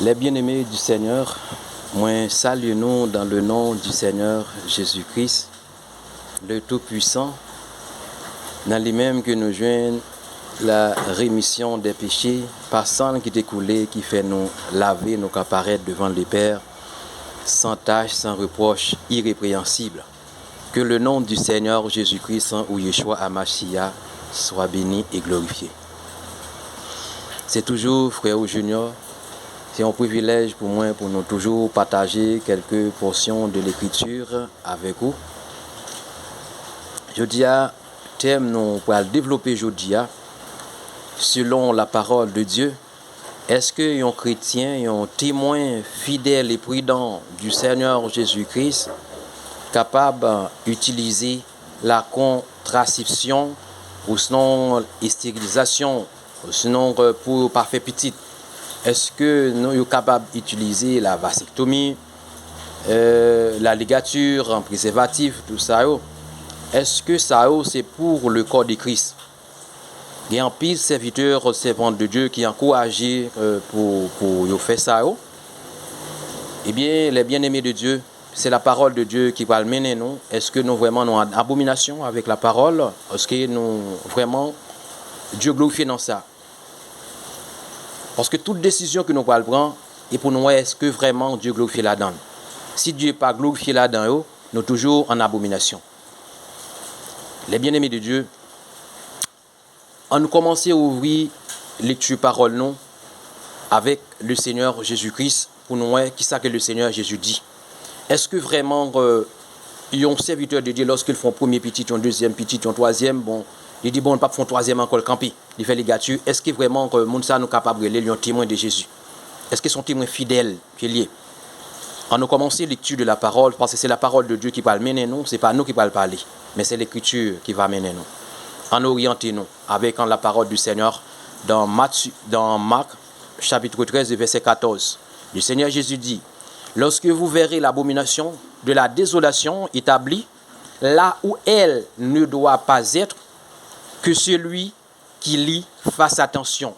Les bien-aimés du Seigneur, moi salue nous dans le nom du Seigneur Jésus-Christ, le Tout-Puissant, dans lui-même que nous joignons la rémission des péchés, par sang qui découlé, qui fait nous laver, nous apparaître devant le Père, sans tache, sans reproche, irrépréhensible. Que le nom du Seigneur Jésus-Christ ou Yeshua Amashia soit béni et glorifié. C'est toujours, frère Junior, c'est un privilège pour moi, pour nous toujours partager quelques portions de l'Écriture avec vous. Je dis à thème, nous pour le développer aujourd'hui, selon la parole de Dieu. Est-ce qu'un chrétien, un témoin fidèle et prudent du Seigneur Jésus-Christ, capable d'utiliser la contraception ou sinon la stérilisation, ou sinon pour parfait petit? Est-ce que nous sommes capables d'utiliser la vasectomie, la ligature, un préservatif, tout ça? Est-ce que ça c'est pour le corps de Christ? Il y a un pile serviteur, servante de Dieu qui est encouragé pour faire ça. Eh bien, les bien-aimés de Dieu, c'est la parole de Dieu qui va le mener nous. Est-ce que nous vraiment nous avons abomination avec la parole? Est-ce que nous vraiment Dieu glorifie dans ça? Parce que toute décision que nous allons prendre, et pour nous, est-ce que vraiment Dieu glorifie là-dedans? Si Dieu n'est pas glorifié là-dedans, nous sommes toujours en abomination. Les bien-aimés de Dieu, on nous commence à ouvrir lecture parole nous avec le Seigneur Jésus-Christ pour nous voir qui ça que le Seigneur Jésus dit. Est-ce que vraiment un serviteur de Dieu lorsqu'ils font premier petit, un deuxième petit, un troisième, bon, il dit bon, pas font troisième encore le campi, il fait les ligature. Est-ce que vraiment monde ça nous capable de lire un témoin de Jésus? Est-ce qu'ils sont témoins fidèles qui est lié? On nous commence lecture de la parole parce que c'est la parole de Dieu qui va mener nous, c'est pas nous qui va le parler, mais c'est l'écriture qui va mener nous. En orienter nous avec la parole du Seigneur dans Marc chapitre 13 verset 14. Le Seigneur Jésus dit: lorsque vous verrez l'abomination de la désolation établie là où elle ne doit pas être, que celui qui lit fasse attention.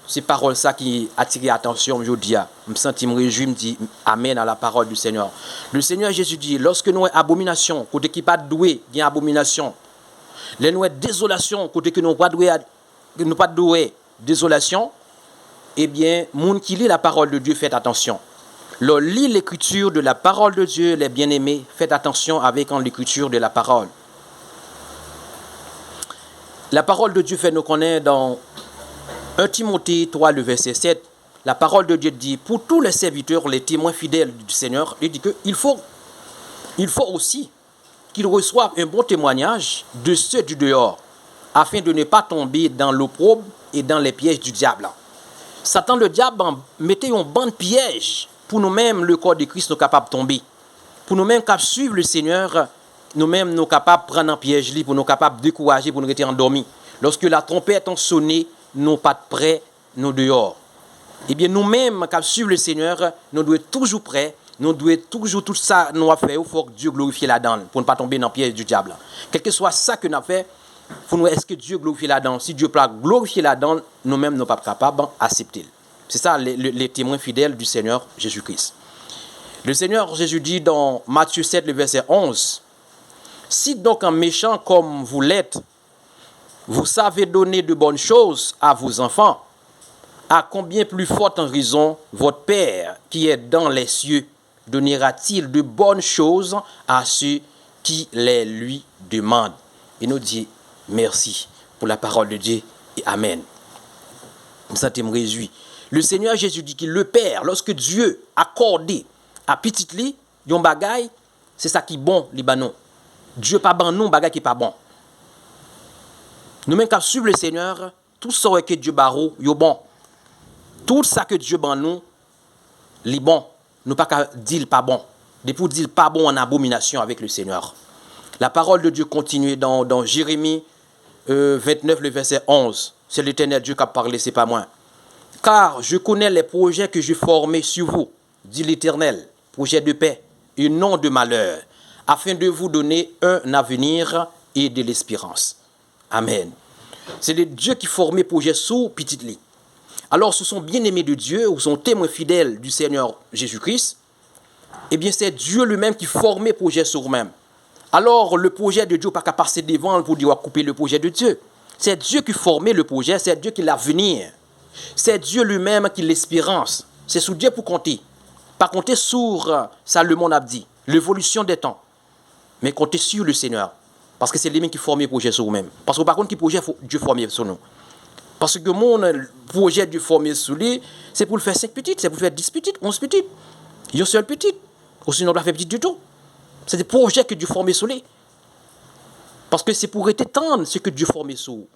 C'est parole ça qui attire l'attention aujourd'hui. Je me sens me réjouir, me dit amen à la parole du Seigneur. Le Seigneur Jésus dit: lorsque nous avons abomination, côté qui pas doué, il y a abomination. Les nous désolation, côté que nous pas doué, désolation, eh bien, moun qui lit la parole de Dieu, faites attention. Le lit l'écriture de la parole de Dieu, les bien-aimés, faites attention avec l'écriture de la parole. La parole de Dieu fait nous connaître dans 1 Timothée 3, le verset 7. La parole de Dieu dit: pour tous les serviteurs, les témoins fidèles du Seigneur, il dit qu'il faut aussi qu'ils reçoivent un bon témoignage de ceux du dehors, afin de ne pas tomber dans l'opprobre et dans les pièges du diable. Satan, le diable, mettait un banc de pièges pour nous-mêmes, le corps de Christ, nous capables de tomber. Pour nous-mêmes, qui suivre le Seigneur, nous-mêmes, nous capables de prendre un piège, pour nous capables de décourager, pour nous rester endormis. Lorsque la trompette a sonné, nous pas prêts, nous dehors. Eh bien, nous-mêmes, qui suivre le Seigneur, nous devons être toujours prêts. Nous devons toujours tout ça nous a fait, il faut que Dieu glorifie là-dedans pour ne pas tomber dans le piège du diable. Quel que soit ça que nous avons fait, pour nous, est-ce que Dieu glorifie là-dedans? Si Dieu peut glorifier là-dedans, nous-mêmes, nous ne sommes pas capables d'accepter. C'est ça les témoins fidèles du Seigneur Jésus-Christ. Le Seigneur Jésus dit dans Matthieu 7, le verset 11, si donc un méchant comme vous l'êtes, vous savez donner de bonnes choses à vos enfants, à combien plus forte en raison votre Père qui est dans les cieux donnera-t-il de bonnes choses à ceux qui les lui demandent? Il nous dit merci pour la parole de Dieu et amen. Ça me réjouit. Le Seigneur Jésus dit que le Père, lorsque Dieu accordé à petit lit, yon bagay, c'est ça qui est bon, Libanon. Dieu pas bon non, bagay qui pas bon. Nous-mêmes qui suivons le Seigneur, tout ça que Dieu barreau, yo bon. Tout ça que Dieu ban nous, li bon. Nous pas qu'à dire pas bon. Depuis dire pas bon en abomination avec le Seigneur. La parole de Dieu continue dans Jérémie 29, le verset 11. C'est l'Éternel Dieu qui a parlé, c'est pas moi. Car je connais les projets que j'ai formés sur vous, dit l'Éternel, projets de paix et non de malheur, afin de vous donner un avenir et de l'espérance. Amen. C'est le Dieu qui formait projet sous petite lit. Alors, ce sont bien-aimés de Dieu, ou sont témoins fidèles du Seigneur Jésus-Christ. Eh bien, c'est Dieu lui-même qui formait le projet sur lui-même. Alors, le projet de Dieu n'a pas qu'à passer devant pour dire couper le projet de Dieu. C'est Dieu qui formait le projet, c'est Dieu qui l'avenir. C'est Dieu lui-même qui l'espérance. C'est sur Dieu pour compter. Pas compter sur ça, le monde a dit, l'évolution des temps. Mais compter sur le Seigneur. Parce que c'est lui-même qui formait le projet sur nous-mêmes. Parce que par contre, qui projet Dieu formé sur nous. Parce que mon projet Dieu formé sur lui, c'est pour le faire 5 petites, c'est pour le faire 10 petites, 11 petites. Une seule petite. Ou sinon, on doit faire petite du tout. C'est des projets que Dieu formé sur lui. Parce que c'est pour étendre ce que Dieu formé sur lui.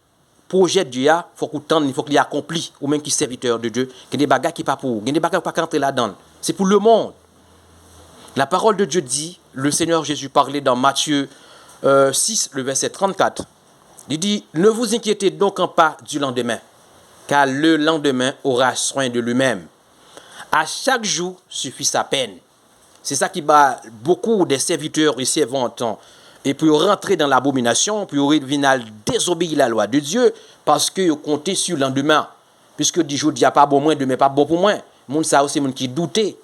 Projet de Dieu, il faut qu'il accompli, ou même qui est serviteur de Dieu. Il y a des bagages qui ne sont pas pour, il y a des bagages qui ne sont pas entrer là-dedans. C'est pour le monde. La parole de Dieu dit, le Seigneur Jésus parlait dans Matthieu 6, le verset 34. Il dit, ne vous inquiétez donc pas du lendemain, car le lendemain aura soin de lui-même. À chaque jour suffit sa peine. C'est ça qui bat beaucoup des serviteurs et servantes et pour rentrer dans l'abomination, pour venir désobéir la loi de Dieu, parce qu'ils comptaient sur le lendemain. Puisque dit jour, il n'y a pas bon moins, demain pas bon pour moi. Moun ça aussi, moun qui doutait.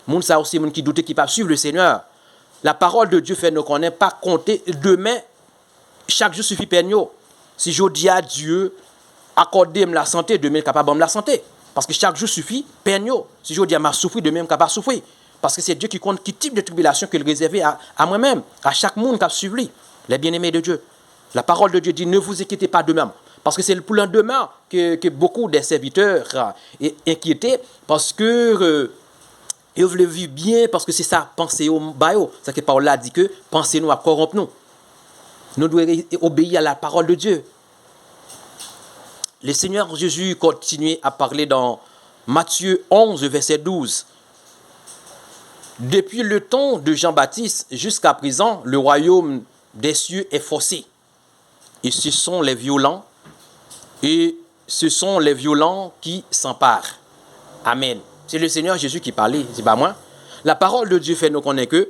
Moun ça aussi, moun qui doutait qui pas suivre le Seigneur. La parole de Dieu fait nous connaître pas compter demain. Chaque jour suffit peine. Si je dis à Dieu, accordez-moi la santé, demain capable de la santé. Parce que chaque jour suffit peine. Si je dis à ma souffrir, demain capable de souffrir. Parce que c'est Dieu qui compte qui type de tribulation qu'il réserve à moi-même, à chaque monde qui a suivi, les bien-aimés de Dieu. La parole de Dieu dit, ne vous inquiétez pas demain. Parce que c'est pour le lendemain que beaucoup des serviteurs sont inquiétés, parce que ils veulent vivre bien, parce que c'est ça, penser au bail. C'est que Paul a dit que pensez nous à corrompre nous. Nous devons obéir à la parole de Dieu. Le Seigneur Jésus continue à parler dans Matthieu 11, verset 12. Depuis le temps de Jean-Baptiste jusqu'à présent, le royaume des cieux est forcé. Et ce sont les violents, qui s'emparent. Amen. C'est le Seigneur Jésus qui parlait, c'est pas moi. La parole de Dieu fait nous connaître que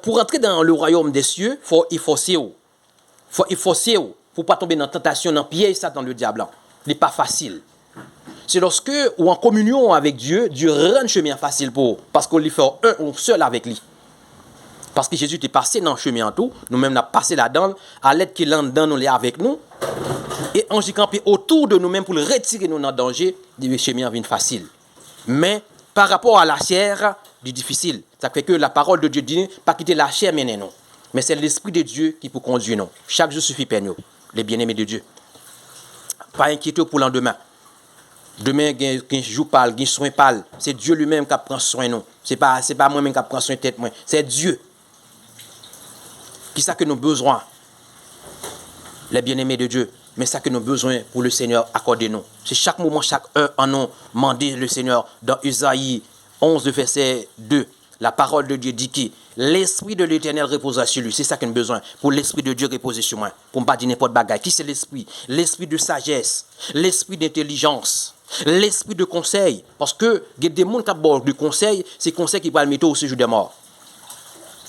pour entrer dans le royaume des cieux, il faut y forcer. Pour pas tomber dans la tentation, dans le piège, ça dans le diable. Ce n'est pas facile. C'est lorsque, ou en communion avec Dieu, Dieu rend le chemin facile pour vous. Parce qu'on lui fait un seul avec lui. Parce que Jésus est passé dans le chemin en tout. Nous-mêmes, nous avons passé là-dedans. À l'aide qu'il est dans nous, il est avec nous. Et on s'y campé autour de nous-mêmes pour le retirer nous dans le danger. Le chemin vient facile. Mais par rapport à la chair, c'est difficile. Ça fait que la parole de Dieu dit, pas quitter la chair, mais non. Mais c'est l'Esprit de Dieu qui peut conduire nous. Chaque jour suffit peine, les bien-aimés de Dieu. Pas inquiéter pour le lendemain. Demain, il y a un jour parle, il y a un soin parle. C'est Dieu lui-même qui prend soin de nous. Ce n'est pas moi-même qui prend soin de tête. C'est Dieu. Qui ça que nous avons besoin? Les bien-aimés de Dieu. Mais ça que nous avons besoin pour le Seigneur, accordez-nous. C'est chaque moment, chaque heure en nous, demander le Seigneur. Dans Isaïe 11, verset 2, la parole de Dieu dit que l'Esprit de l'Éternel reposera sur lui. C'est ça que nous avons besoin. Pour l'Esprit de Dieu reposer sur moi. Pour ne pas dire n'importe bagaille. Qui c'est l'Esprit? L'Esprit de sagesse. L'Esprit d'intelligence. L'Esprit de conseil. Parce que il y a des gens qui ont de conseil. C'est conseil qui va le mettre au séjour des morts.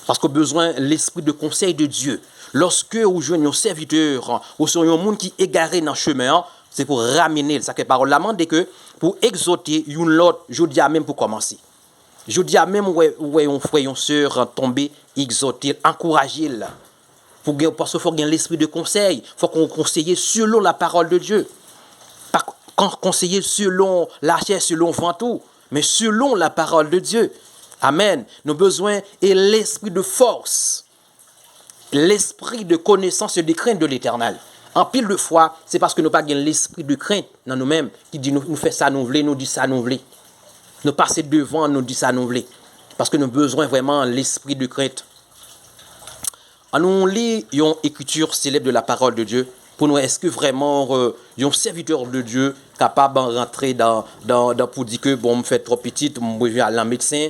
Parce qu'on a besoin de l'Esprit de conseil de Dieu. Lorsque vous jouez un serviteur, ou sur un monde qui est égaré dans le chemin, c'est pour ramener. Ça que parole la demande que pour exhorter une l'autre, je dis même pour commencer. Je dis même où un frère, une soeur tomber, exhorter, encourager. Parce qu'il faut gagner l'esprit de conseil. Il faut qu'on conseille selon la parole de Dieu. Pas conseiller selon la chair, selon ventou, mais selon la parole de Dieu. Amen. Nous avons besoin de l'esprit de force, l'esprit de connaissance et de crainte de l'Éternel. En pile de fois, c'est parce que nous n'avons pas l'esprit de crainte dans nous-mêmes qui dit nous fait ça, nous voulons, nous dit ça, nous voulons. Nous passer devant, nous dit ça, nous voulons. Parce que nous avons besoin vraiment de l'esprit de crainte. On lit une écriture célèbre de la parole de Dieu. Pour nous, est-ce que vraiment un serviteur de Dieu capable de rentrer pour dire que bon, me fait trop petite, je vais aller à un médecin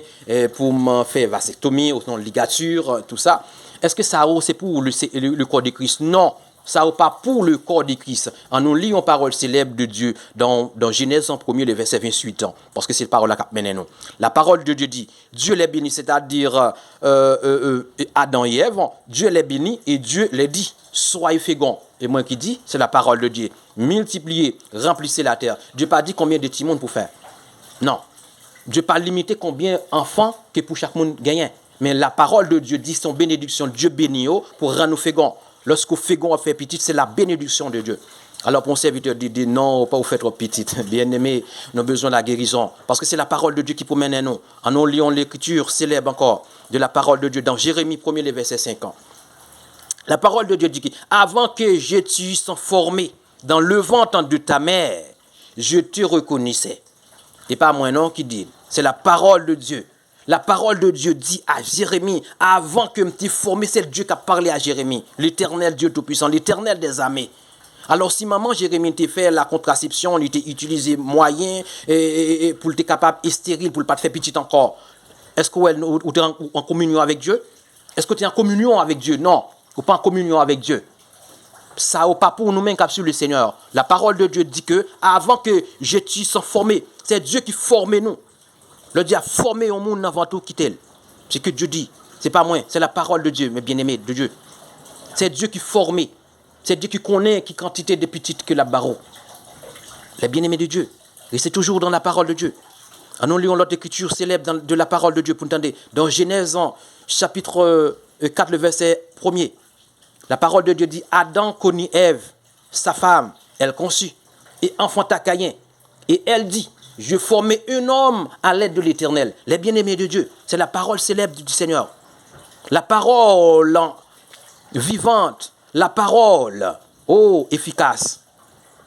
pour me faire vasectomie, ou non, ligature, tout ça. Est-ce que ça c'est pour le corps de Christ? Non. Ça n'est pas pour le corps de Christ. En nous lisons parole célèbre de Dieu dans Genèse en premier, le verset 28 ans, parce que c'est la parole qui mène nous. La parole de Dieu dit, Dieu les bénit, c'est-à-dire Adam et Ève, Dieu les bénit et Dieu les dit, soyez féconds. Et moi qui dis, c'est la parole de Dieu. Multipliez, remplissez la terre. Dieu n'a pas dit combien de petits monde pour faire. Non. Dieu n'a pas limité combien d'enfants que pour chaque monde gagne. Mais la parole de Dieu dit son bénédiction. Dieu bénit pour rendre nous féconds. Lorsque fécond a fait petit, c'est la bénédiction de Dieu. Alors pour un serviteur dit non, pas vous faites trop petit. Bien aimé, nous avons besoin de la guérison. Parce que c'est la parole de Dieu qui promène nous. En nous lisons l'écriture célèbre encore de la parole de Dieu dans Jérémie 1er, le verset 50. La parole de Dieu dit qu'avant que je t'eusse formé dans le ventre de ta mère, je te reconnaissais. Ce n'est pas moi non qui dit, c'est la parole de Dieu. La parole de Dieu dit à Jérémie, avant que me t'ai formé, c'est Dieu qui a parlé à Jérémie, l'éternel Dieu Tout-Puissant, l'éternel des armées. Alors si maman Jérémie t'a fait la contraception, il t'a utilisé moyen pour être capable de stérile, pour ne pas te faire petit encore, est-ce que tu es en communion avec Dieu? Est-ce que tu es en communion avec Dieu? Non, ou pas en communion avec Dieu. Ça n'est pas pour nous-mêmes qu'absurde le Seigneur. La parole de Dieu dit que avant que je t'eusse formé, c'est Dieu qui forme nous. Le Dieu a formé au monde avant tout quitter. C'est que Dieu dit. Ce n'est pas moi, c'est la parole de Dieu, mes bien-aimés de Dieu. C'est Dieu qui forme. C'est Dieu qui connaît qui quantité de petites que la barreau. Les bien-aimés de Dieu. Et c'est toujours dans la parole de Dieu. Nous lisons l'autre écriture célèbre de la parole de Dieu. Pour entendre, dans Genèse chapitre 4, le verset 1er. La parole de Dieu dit, Adam connut Ève, sa femme, elle conçut, et enfanta Caïn. Et elle dit, je formai un homme à l'aide de l'Éternel. Les bien-aimés de Dieu, c'est la parole célèbre du Seigneur. La parole vivante, la parole efficace.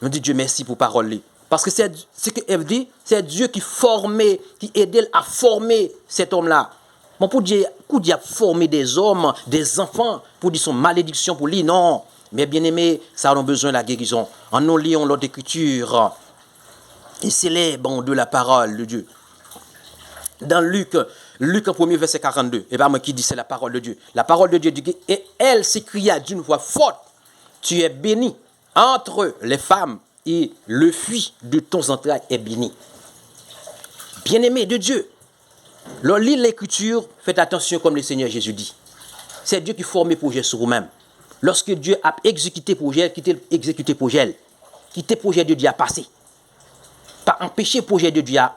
Nous dit Dieu merci pour parole. Parce que c'est ce qu'elle dit, c'est Dieu qui formait, qui aidait à former cet homme-là. Bon, pour Dieu a formé des hommes, des enfants, pour dire son malédiction pour lui, non. Mais bien aimé, ça a besoin de la guérison. En nous lisons l'autre écriture, et célèbre de la parole de Dieu. Dans Luc 1er verset 42, et pas moi qui dis c'est la parole de Dieu. La parole de Dieu dit, et elle s'écria d'une voix forte, tu es béni entre les femmes et le fruit de ton entrailles est béni. Bien-aimé de Dieu, lis l'écriture, faites attention comme le Seigneur Jésus dit. C'est Dieu qui forme le projet sur vous-même. Lorsque Dieu a exécuté le projet, quittez exécuté le projet. Quittez le projet de Dieu à passer. Pas empêcher le projet de Dieu à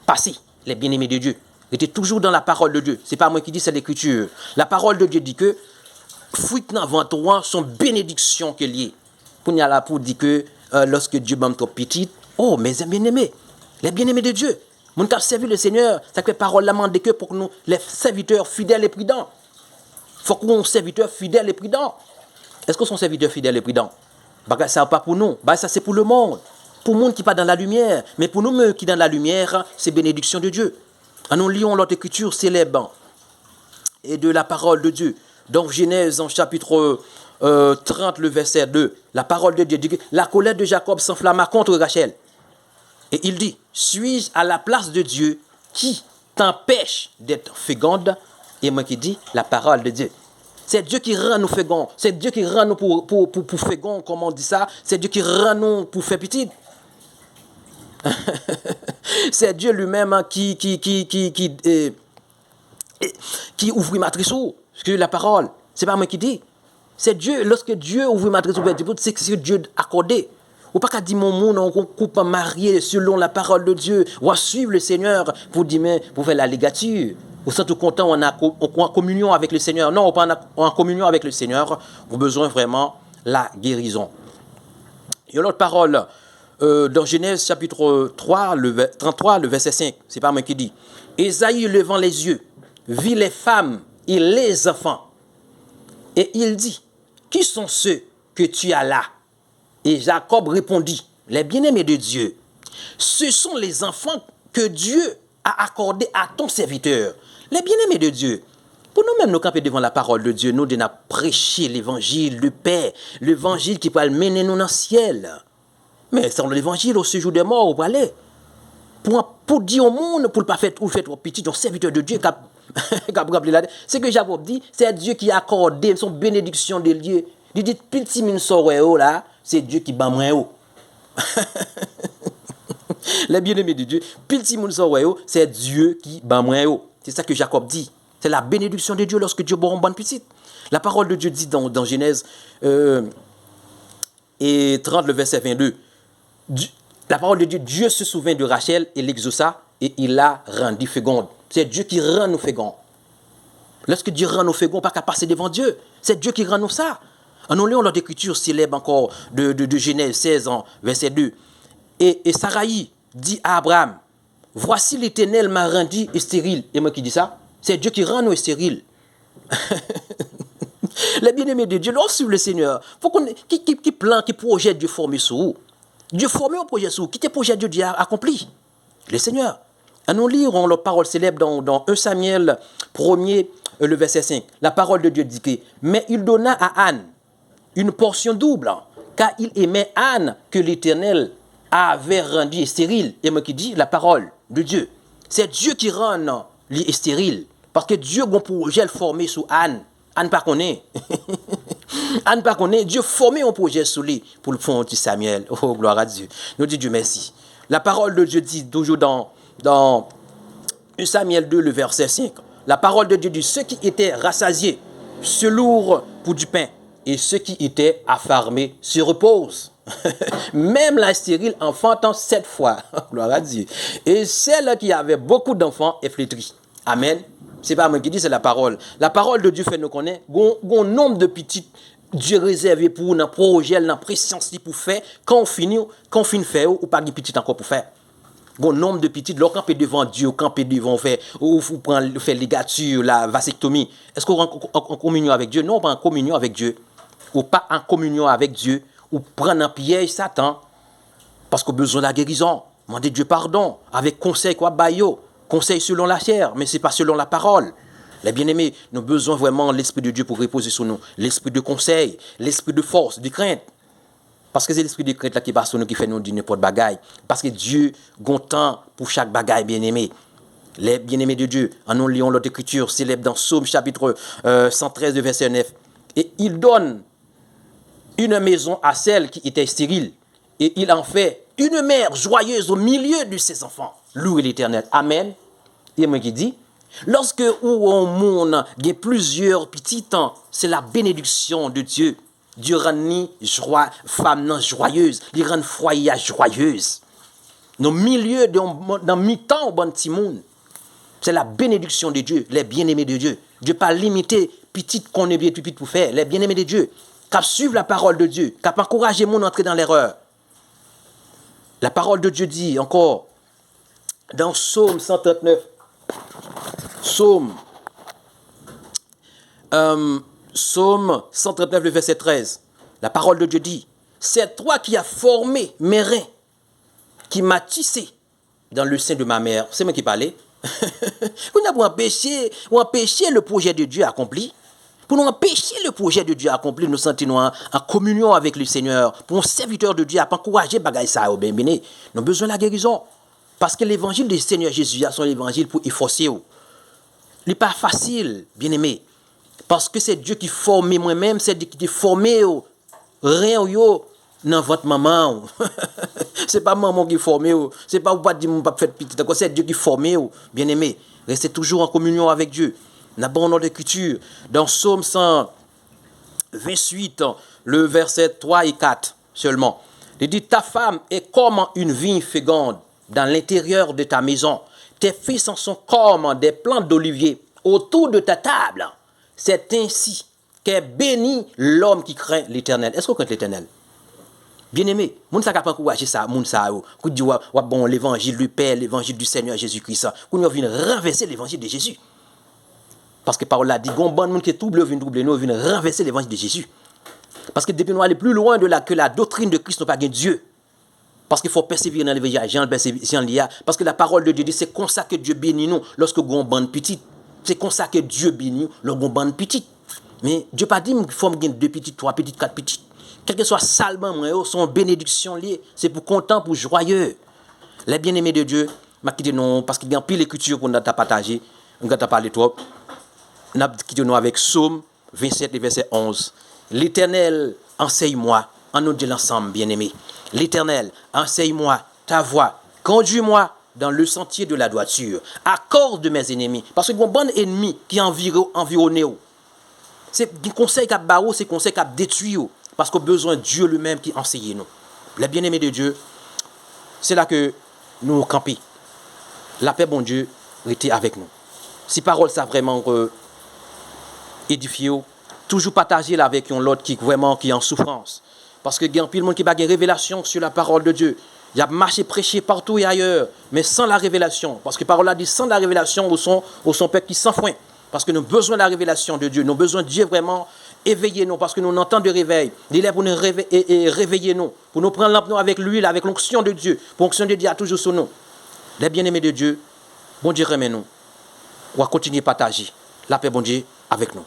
passer, les bien-aimés de Dieu. Restez toujours dans la parole de Dieu. Ce n'est pas moi qui dis, c'est l'écriture. La parole de Dieu dit que fruit dans ventre sont bénédictions qu'il y a. Pour y aller pour dire que lorsque Dieu m'a trop petit, oh mes bien-aimés, les bien-aimés de Dieu, mon qui a servi le Seigneur, ça fait parole la demande que pour nous, les serviteurs fidèles et prudents. Il faut qu'on soit serviteurs fidèles et prudents. Est-ce qu'on sont serviteurs fidèles et prudents? Ça n'est pas pour nous, ça c'est pour le monde. Pour le monde qui n'est pas dans la lumière. Mais pour nous qui sont dans la lumière, c'est bénédiction de Dieu. Nous lisons l'autre écriture célèbre et de la parole de Dieu. Donc Genèse en chapitre 30, le verset 2. La parole de Dieu dit que la colère de Jacob s'enflamma contre Rachel. Et il dit, suis-je à la place de Dieu qui t'empêche d'être féconde? Et moi qui dis, la parole de Dieu. C'est Dieu qui rend nous féconds. C'est Dieu qui rend nous pour féconds, comme on dit ça. C'est Dieu qui rend nous pour faire petit. C'est Dieu lui-même qui ouvre ma trésor. C'est la parole. C'est pas moi qui dis. C'est Dieu. Lorsque Dieu ouvre ma trésor, c'est que Dieu a accordé. Ou pas qu'à dire mon monde, on coupe marié selon la parole de Dieu. Ou à suivre le Seigneur pour dire, pour faire la ligature. Ou sans tout content, on est en communion avec le Seigneur. Non, on n'est pas en communion avec le Seigneur. On a besoin vraiment de la guérison. Il y a une autre parole dans Genèse chapitre 33, le verset 5. C'est pas moi qui dis. Ésaïe, levant les yeux, vit les femmes et les enfants. Et il dit, qui sont ceux que tu as là? Et Jacob répondit, les bien-aimés de Dieu, ce sont les enfants que Dieu a accordés à ton serviteur. Les bien-aimés de Dieu. Pour nous-mêmes, nous camper devant la parole de Dieu, nous devons prêcher l'évangile de paix, l'évangile qui peut mener nous dans le ciel. Mais sans l'évangile, au séjour des morts, on va aller. Pour dire au monde, pour ne pas faire trop petit, ton serviteur de Dieu, c'est que Jacob dit, c'est Dieu qui a accordé son bénédiction de Dieu. Il dit, petit moun soreo là, c'est Dieu qui bat moins haut. Les bien-aimés de Dieu, petit moun soreo, c'est Dieu qui bat moins haut. C'est ça que Jacob dit. C'est la bénédiction de Dieu lorsque Dieu boit une bonne petite. La parole de Dieu dit dans Genèse et 30, le verset 22. La parole de Dieu, Dieu se souvint de Rachel et l'exauça et il l'a rendu féconde. C'est Dieu qui rend nous fécondes. Lorsque Dieu rend nous fécondes, pas qu'à passer devant Dieu. C'est Dieu qui rend nous ça. En lisant l'autre écriture célèbre encore de Genèse 16, verset 2. Et Saraï dit à Abraham, voici l'Éternel m'a rendu stérile. Et moi qui dis ça, c'est Dieu qui rend nous stériles. Les bien-aimés de Dieu, lorsque le Seigneur, faut qu'on qui plan, qui projet Dieu formé sur vous. Dieu formé au projet sur vous. Qui te projet de Dieu accompli? Le Seigneur. Et nous lirons la parole célèbre dans 1 Samuel 1er, le verset 5. La parole de Dieu dit que, mais il donna à Anne une portion double, car il aimait Anne que l'Éternel avait rendu stérile. Et moi qui dis la parole de Dieu. C'est Dieu qui rend les stériles. Parce que Dieu a un projet formé sur Anne. Anne pas connaît. Anne pas connaît. Dieu formé un projet sur lui pour le fond de Samuel. Oh, gloire à Dieu. Nous disons Dieu merci. La parole de Dieu dit toujours dans 1 Samuel 2, le verset 5. La parole de Dieu dit, ceux qui étaient rassasiés se lourent pour du pain. Et ceux qui étaient affamés se reposent. Même la stérile enfantant 7 fois. Gloire à Dieu. Et celle qui avait beaucoup d'enfants est flétrie. Amen. C'est pas moi qui dis, c'est la parole. La parole de Dieu fait nous connaître. Un nombre de petites Dieu réservé pour un projet, une présence pour faire. Quand on finit faire, ou pas de petites encore pour faire. Bon nombre de petites, lorsqu'on peut devant Dieu, quand on peut devant faire, ou prendre faire ligature, la vasectomie. Est-ce qu'on est en communion avec Dieu? Non, pas en communion avec Dieu. Ou pas en communion avec Dieu, ou prendre un piège Satan, parce qu'on a besoin de la guérison. Demander Dieu pardon, avec conseil quoi, bayo, conseil selon la chair, mais c'est pas selon la parole. Les bien-aimés, nous avons besoin vraiment de l'Esprit de Dieu pour reposer sur nous. L'Esprit de conseil, l'Esprit de force, de crainte. Parce que c'est l'Esprit de crainte là qui passe sur nous, qui fait nous dire n'importe bagaille. Parce que Dieu a un temps pour chaque bagaille, bien-aimé. Les bien-aimés de Dieu, en nous lisons l'autre écriture célèbre dans Psaume chapitre 113, verset 9. Et il donne une maison à celle qui était stérile. Et il en fait une mère joyeuse au milieu de ses enfants. Louez l'Éternel. Amen. Et moi qui dis, lorsque on monde a plusieurs petits temps, c'est la bénédiction de Dieu. Dieu rend joie, femme joyeuse, il rend foyer joyeuse. Dans le milieu, dans mi-temps, au bon petit monde, c'est la bénédiction de Dieu, les bien-aimés de Dieu. Dieu pas limité, petit qu'on est bien tout petit pour faire, les bien-aimés de Dieu, qui suivent la parole de Dieu, qui encouragent les gens à entrer dans l'erreur. La parole de Dieu dit encore, dans Psaume 139, Psaume 139, le verset 13. La parole de Dieu dit, c'est toi qui as formé mes reins, qui m'as tissé dans le sein de ma mère. C'est moi qui parlais. Pour nous empêcher le projet de Dieu accompli. Pour nous empêcher le projet de Dieu accompli, nous sentons en communion avec le Seigneur. Pour un serviteur de Dieu, à encourager bagaille ça, bien béni. Nous avons besoin de la guérison. Parce que l'évangile du Seigneur Jésus, c'est l'évangile pour efforcer. Il n'est pas facile, bien aimé. Parce que c'est Dieu qui forme moi-même, c'est Dieu qui forme rien dans votre maman. C'est pas maman qui forme, c'est pas vous pas dire pas faire petit, c'est Dieu qui forme, bien aimé. Restez toujours en communion avec Dieu. Nous avons notre écriture dans Psaume 128, le verset 3 et 4 seulement. Il dit, ta femme est comme une vigne féconde dans l'intérieur de ta maison. Tes fils en sont comme des plantes d'olivier autour de ta table. C'est ainsi qu'est béni l'homme qui craint l'Éternel. Est-ce qu'on craint l'Éternel? Bien-aimé, moun sa kapan encourager ça, moun sa yo. Kou di bon l'évangile du Père, l'évangile du Seigneur Jésus-Christ. Kou nous vient renverser l'évangile de Jésus. Parce que parole là dit gon bon moun qui trouble vient troubler nous vient renverser l'évangile de Jésus. Parce que depuis nous aller plus loin que la doctrine de Christ n'a pas gain Dieu. Parce qu'il faut persévérer dans l'évangile, parce que la parole de Dieu dit c'est comme ça que Dieu bénit nous lorsque gon bande petite. C'est comme ça que Dieu bénit nous lorsque gon bande petite. Mais Dieu pas dit qu'il faut gain 2 petites, 3 petites, 4 petites. Quel que soit salement son bénédiction liée, c'est pour content, pour joyeux. Les bien-aimés de Dieu, m'a quitté non parce qu'il y a pile l'écriture qu'on a partagé, on a parlé trop. On a quitté nous avec Psaume 27 et verset 11. L'Éternel, enseigne-moi, en nous dit l'ensemble, bien-aimé. L'Éternel, enseigne-moi ta voie, conduis-moi dans le sentier de la droiture, accorde de mes ennemis. Parce que mon bon ennemi qui environné, c'est un conseil qui a barreau, c'est un conseil qui a détruit. Parce qu'on a besoin de Dieu lui-même qui enseigne nous. Les bien-aimés de Dieu, c'est là que nous campons. La paix, bon Dieu, était avec nous. Si parole ça vraiment édifié, toujours partager avec l'autre qui vraiment qui est en souffrance. Parce que il y a un monde qui a une révélation sur la parole de Dieu. Il y a marché, prêché partout et ailleurs, mais sans la révélation. Parce que la parole a dit, sans la révélation, au son peuple qui s'enfoin. Parce que nous avons besoin de la révélation de Dieu. Nous avons besoin de Dieu vraiment éveiller nous. Parce que nous entendons de réveil. Il est pour nous réveiller nous. Pour nous prendre l'ampleur avec l'huile, avec l'onction de Dieu. Pour l'onction de Dieu a toujours sur nous. Les bien-aimés de Dieu, bon Dieu remet nous. On va continuer à partager. La paix, bon Dieu, avec nous.